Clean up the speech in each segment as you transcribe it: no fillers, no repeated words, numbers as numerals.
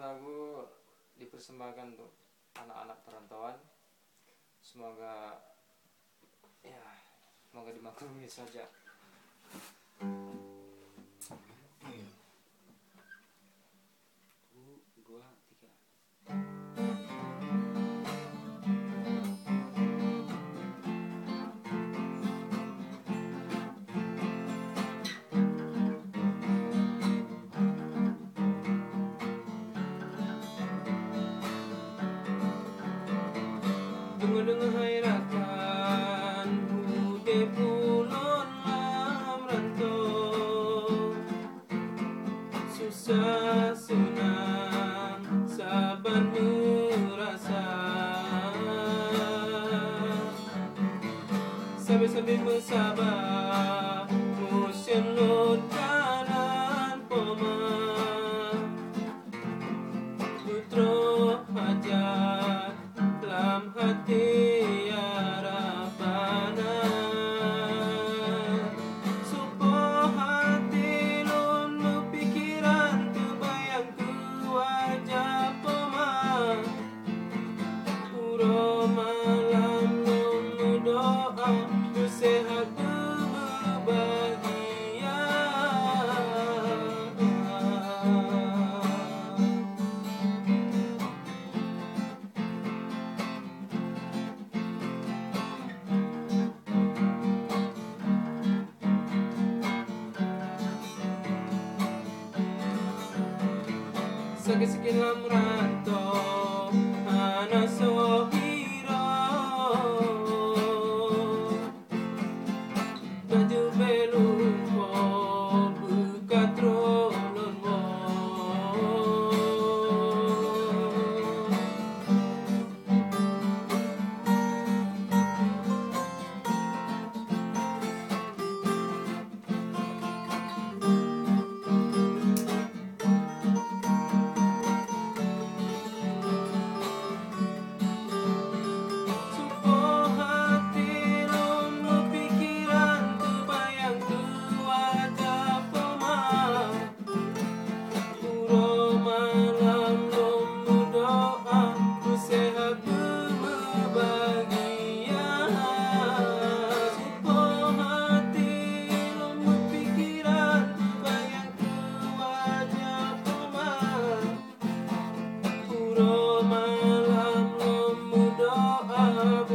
lagu dipersembahkan untuk anak-anak perantauan. Semoga dimaklumi saja. Dua, tiga. Dengar hai rakan, ude pulon lam rantau, susah senang saban merasa, sambil bersabar, musim lot kanan poma, putro hajat dalam hati Arabana, supo hati lon pikiran terbayang ke wajah pema, puro malam lon doa bersehat berbahagia. Sakit-sakit lam rantau, anak sohiro, baju belumpo, buka trolon wo.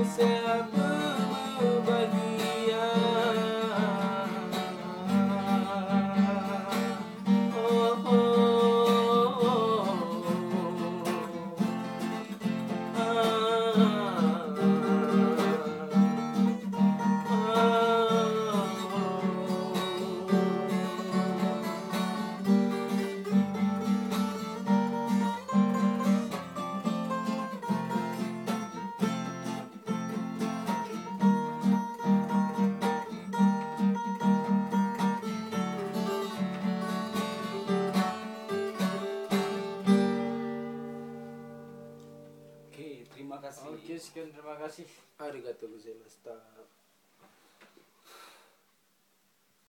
Sehat berbahagia. Oh, oh, oh, Terima kasih. Oke, sekian, terima kasih. Arigatou gozaimashita.